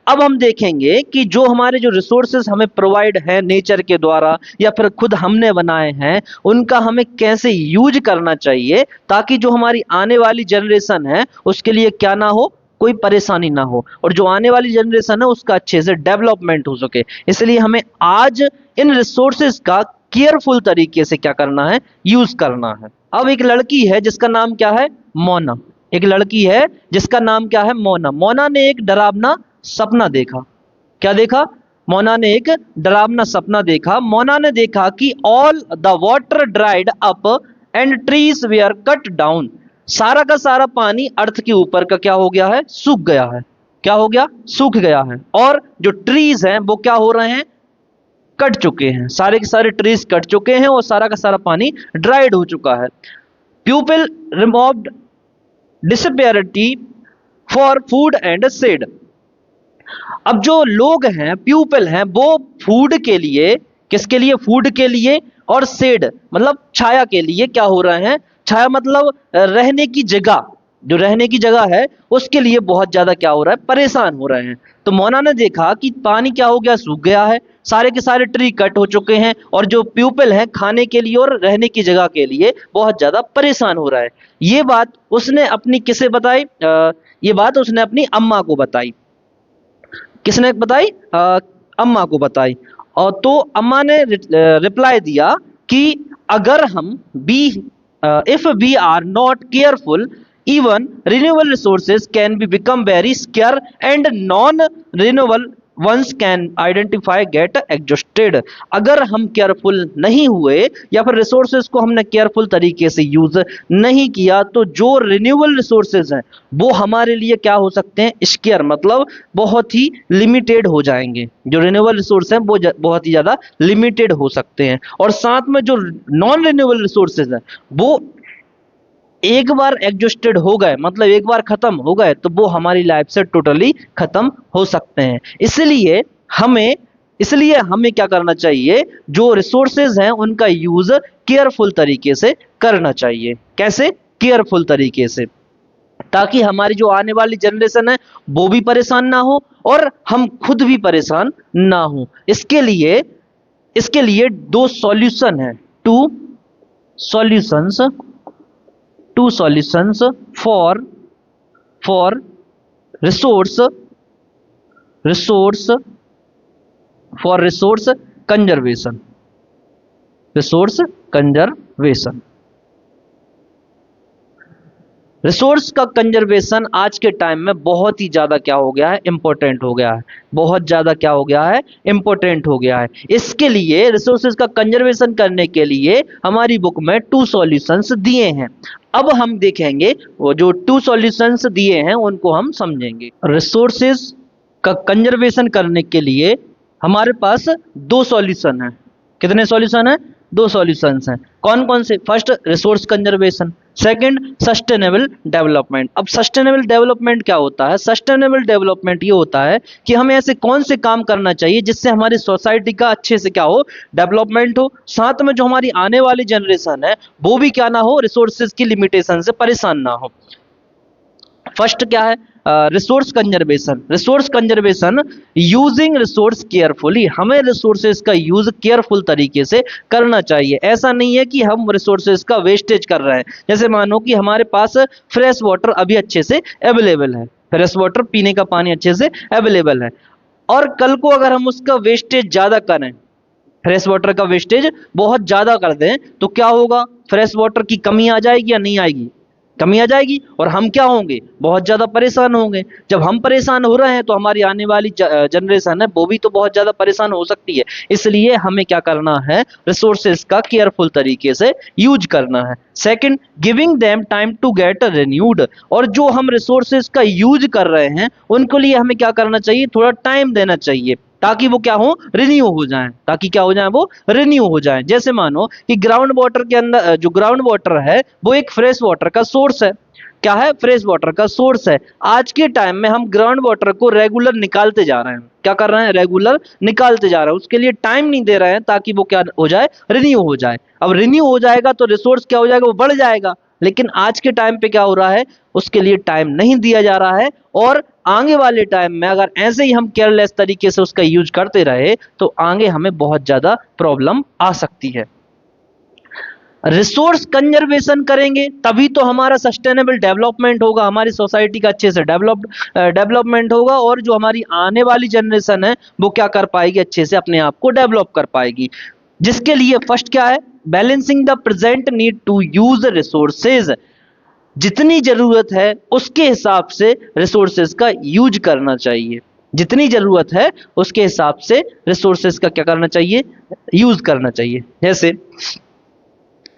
अब हम देखेंगे कि जो हमारे जो रिसोर्सेज हमें प्रोवाइड है नेचर के द्वारा या फिर खुद हमने बनाए हैं, उनका हमें कैसे यूज करना चाहिए ताकि जो हमारी आने वाली जनरेशन है उसके लिए क्या ना हो, कोई परेशानी ना हो, और जो आने वाली जनरेशन है उसका अच्छे से डेवलपमेंट हो सके। इसलिए हमें आज इन रिसोर्सेज का केयरफुल तरीके से क्या करना है, यूज करना है। अब एक लड़की है जिसका नाम क्या है, मोना। एक लड़की है जिसका नाम क्या है, मोना। मोना ने एक डरावना सपना देखा। क्या देखा? मोना ने एक डरावना सपना देखा। मोना ने देखा कि all the water dried up and trees where cut down. सारा का सारा पानी अर्थ के ऊपर का क्या हो गया है, सूख गया है। क्या हो गया? सूख गया है। और जो ट्रीज हैं वो क्या हो रहे हैं, कट चुके हैं। सारे के सारे ट्रीज कट चुके हैं और सारा का सारा पानी ड्राइड हो चुका है। People removed disparity for food and shed. अब जो लोग हैं, प्यूपल हैं, वो फूड के लिए, किसके लिए? फूड के लिए, और शेड मतलब छाया के लिए क्या हो रहे हैं, छाया मतलब रहने की जगह, जो रहने की जगह है उसके लिए बहुत ज्यादा क्या हो रहा है, परेशान हो रहे हैं। तो मोना ने देखा कि पानी क्या हो गया, सूख गया है, सारे के सारे ट्री कट हो चुके हैं, और जो प्यूपल हैं खाने के लिए और रहने की जगह के लिए बहुत ज्यादा परेशान हो रहा है। ये बात उसने अपनी किसे बताई? ये बात उसने अपनी अम्मा को बताई। किसने बताई? अम्मा को बताई। और तो अम्मा ने रिप्लाई दिया कि अगर हम be if we are not careful, even renewable resources can be become very scarce and non renewable ones can identify get exhausted. अगर हम केयरफुल नहीं हुए या फिर रिसोर्सेज को हमने केयरफुल तरीके से यूज नहीं किया तो जो रिन्यूएबल रिसोर्सेज हैं वो हमारे लिए क्या हो सकते हैं, स्केयर मतलब बहुत ही लिमिटेड हो जाएंगे। जो रिन्यूएबल रिसोर्स हैं वो बहुत ही ज्यादा लिमिटेड हो सकते हैं, और साथ में जो नॉन रिन्यूएबल रिसोर्सेज हैं वो एक बार एग्जॉस्टेड हो गए, मतलब एक बार खत्म हो गए, तो वो हमारी लाइफ से टोटली खत्म हो सकते हैं। इसलिए हमें क्या करना चाहिए, जो रिसोर्सेज हैं उनका यूज केयरफुल तरीके से करना चाहिए। कैसे? केयरफुल तरीके से, ताकि हमारी जो आने वाली जनरेशन है वो भी परेशान ना हो और हम खुद भी परेशान ना हो। इसके लिए दो सॉल्यूशन है, solutions two solutions for resource conservation. Resource का कंजर्वेशन आज के टाइम में बहुत ही ज्यादा क्या हो गया है, इंपॉर्टेंट हो गया है। बहुत ज्यादा क्या हो गया है, इंपॉर्टेंट हो गया है। इसके लिए रिसोर्सेज का कंजर्वेशन करने के लिए हमारी बुक में 2 सॉल्यूशंस दिए हैं। अब हम देखेंगे वो जो 2 सॉल्यूशंस दिए हैं उनको हम समझेंगे। रिसोर्सेज का कंजर्वेशन करने के लिए हमारे पास 2 सॉल्यूशन है। कितने सॉल्यूशन है? 2 सॉल्यूशंस हैं। कौन कौन से? First resource conservation, second sustainable development. अब सस्टेनेबल डेवलपमेंट क्या होता है? सस्टेनेबल डेवलपमेंट ये होता है कि हमें ऐसे कौन से काम करना चाहिए जिससे हमारी सोसाइटी का अच्छे से क्या हो, डेवलपमेंट हो, साथ में जो हमारी आने वाली जनरेशन है वो भी क्या ना हो, रिसोर्सेज की लिमिटेशन से परेशान ना हो। फर्स्ट क्या है? Resource conservation using resource carefully. हमें रिसोर्सेज का यूज केयरफुल तरीके से करना चाहिए। ऐसा नहीं है कि हम रिसोर्सेज का वेस्टेज कर रहे हैं। जैसे मानो कि हमारे पास फ्रेश वाटर अभी अच्छे से अवेलेबल है, फ्रेश वाटर पीने का पानी अच्छे से अवेलेबल है, और कल को अगर हम उसका वेस्टेज ज्यादा करें, फ्रेश वाटर का वेस्टेज बहुत ज्यादा कर दें, तो क्या होगा? फ्रेश वाटर की कमी आ जाएगी या नहीं आएगी? कमी आ जाएगी, और हम क्या होंगे, बहुत ज्यादा परेशान होंगे। जब हम परेशान हो रहे हैं तो हमारी आने वाली जनरेशन है वो भी तो बहुत ज्यादा परेशान हो सकती है। इसलिए हमें क्या करना है, रिसोर्सेज का केयरफुल तरीके से यूज करना है। Second, giving them time to get renewed. और जो हम रिसोर्सेज का यूज कर रहे हैं उनके लिए हमें क्या करना चाहिए, थोड़ा टाइम देना चाहिए ताकि वो क्या हो, रिन्यू हो जाएं। ताकि क्या हो जाए, वो रिन्यू हो जाएं। जैसे मानो कि ग्राउंड वाटर के अंदर, जो ग्राउंड वाटर है वो एक फ्रेश वाटर का सोर्स है। क्या है? फ्रेश वाटर का सोर्स है। आज के टाइम में हम ग्राउंड वाटर को रेगुलर निकालते जा रहे हैं। क्या कर रहे हैं? रेगुलर निकालते जा रहे हैं। उसके लिए टाइम नहीं दे रहे हैं ताकि वो क्या हो जाए, रिन्यू हो जाए। अब रिन्यू हो जाएगा तो रिसोर्स क्या हो जाएगा, वो बढ़ जाएगा। लेकिन आज के टाइम पे क्या हो रहा है, उसके लिए टाइम नहीं दिया जा रहा है और आगे वाले टाइम में अगर ऐसे ही हम केयरलेस तरीके से उसका यूज करते रहे तो आगे हमें बहुत ज्यादा प्रॉब्लम आ सकती है। रिसोर्स कंजर्वेशन करेंगे तभी तो हमारा सस्टेनेबल डेवलपमेंट होगा, हमारी सोसाइटी का अच्छे से डेवलपमेंट होगा, और जो हमारी आने वाली जनरेशन है वो क्या कर पाएगी, अच्छे से अपने आप को डेवलप कर पाएगी। जिसके लिए फर्स्ट क्या है, balancing the present need to use resources. जितनी जरूरत है उसके हिसाब से रिसोर्सेज का यूज करना चाहिए, जितनी जरूरत है उसके हिसाब से रिसोर्सेज का क्या करना चाहिए, यूज करना चाहिए। जैसे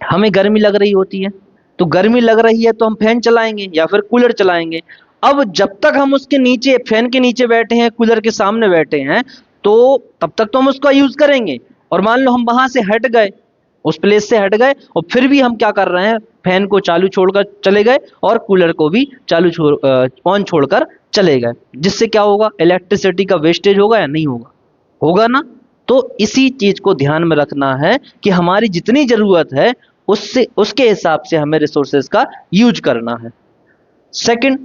हमें गर्मी लग रही होती है, तो गर्मी लग रही है तो हम फैन चलाएंगे या फिर कूलर चलाएंगे। अब जब तक हम उसके नीचे, फैन के नीचे बैठे हैं, कूलर के सामने बैठे हैं, तो तब तक तो हम उसका यूज करेंगे। और मान लो हम वहां से हट गए, उस प्लेस से हट गए, और फिर भी हम क्या कर रहे हैं, फैन को चालू छोड़कर चले गए और कूलर को भी ऑन छोड़कर चले गए। जिससे क्या होगा, इलेक्ट्रिसिटी का वेस्टेज होगा या नहीं होगा, होगा ना। तो इसी चीज को ध्यान में रखना है कि हमारी जितनी जरूरत है उससे, उसके हिसाब से हमें रिसोर्सेज का यूज करना है। Second,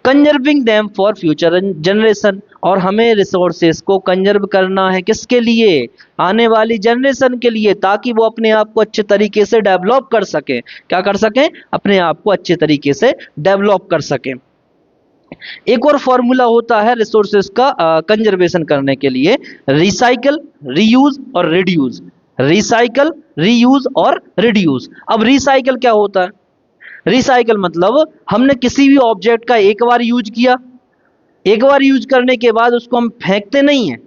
conserving them for future generation. और हमें रिसोर्सेज को कंजर्व करना है किसके लिए, आने वाली जनरेशन के लिए, ताकि वो अपने आप को अच्छे तरीके से डेवलप कर सके। क्या कर सकें, अपने आप को अच्छे तरीके से डेवलप कर सकें। एक और फॉर्मूला होता है रिसोर्सेज का कंजर्वेशन करने के लिए, रिसाइकल, रीयूज और रिड्यूस। रिसाइकल, रीयूज और रिड्यूस। अब रिसाइकल क्या होता है, रिसाइकल मतलब हमने किसी भी ऑब्जेक्ट का एक बार यूज किया, एक बार यूज करने के बाद उसको हम फेंकते नहीं हैं,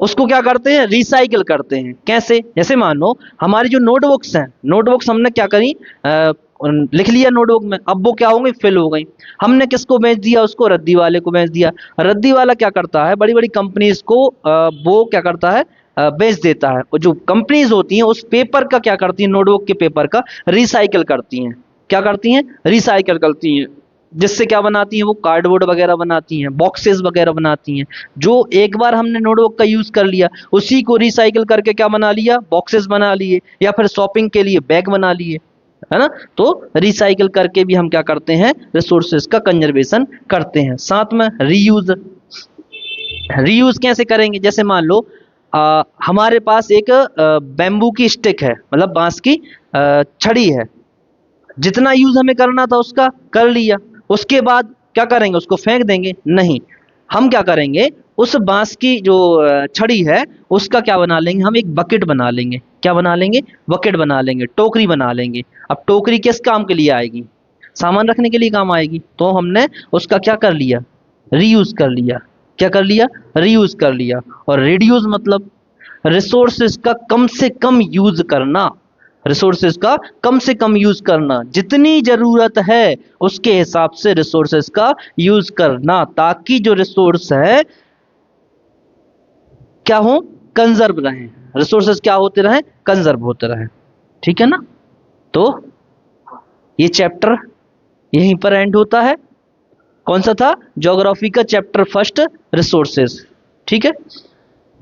उसको क्या करते हैं, रिसाइकल करते हैं। कैसे, जैसे मान लो हमारी जो नोटबुक्स हैं, नोटबुक्स हमने क्या करी, लिख लिया नोटबुक में, अब वो क्या हो गई, फिल हो गई। हमने किसको बेच दिया, उसको रद्दी वाले को बेच दिया। रद्दी वाला क्या करता है, बड़ी बड़ी कंपनीज को वो क्या करता है, बेच देता है। और जो कंपनीज होती हैं उस पेपर का क्या करती हैं, नोटबुक के पेपर का रिसाइकल करती हैं। क्या करती हैं, रिसाइकल करती हैं। जिससे क्या बनाती हैं, वो कार्डबोर्ड वगैरह बनाती हैं, बॉक्सेस वगैरह बनाती हैं। जो एक बार हमने नोटबुक का यूज कर लिया, उसी को रिसाइकल करके क्या बना लिया, बॉक्सेस बना लिए, या फिर शॉपिंग के लिए बैग बना लिए, है ना। तो रिसाइकल करके भी हम क्या करते हैं, रिसोर्सेज का कंजर्वेशन करते हैं। साथ में रीयूज, रीयूज कैसे करेंगे, जैसे मान लो हमारे पास एक बैम्बू की स्टिक है, मतलब बांस की छड़ी है। जितना यूज हमें करना था उसका कर लिया, उसके बाद क्या करेंगे, उसको फेंक देंगे, नहीं। हम क्या करेंगे, उस बांस की जो छड़ी है उसका क्या बना लेंगे, हम एक बकेट बना लेंगे। क्या बना लेंगे, बकेट बना लेंगे, टोकरी बना लेंगे। अब टोकरी किस काम के लिए आएगी, सामान रखने के लिए काम आएगी। तो हमने उसका क्या कर लिया, रीयूज कर लिया। क्या कर लिया, रीयूज कर लिया। और रिड्यूस मतलब रिसोर्सेज का कम से कम यूज करना, रिसोर्सेज का कम से कम यूज करना, जितनी जरूरत है उसके हिसाब से रिसोर्सेज का यूज करना, ताकि जो रिसोर्स है क्या हो, कंजर्व रहे। रिसोर्सेज क्या होते रहे, कंजर्व होते रहे। ठीक है ना। तो ये चैप्टर यहीं पर एंड होता है। कौन सा था, ज्योग्राफी का चैप्टर फर्स्ट, रिसोर्सेज। ठीक है।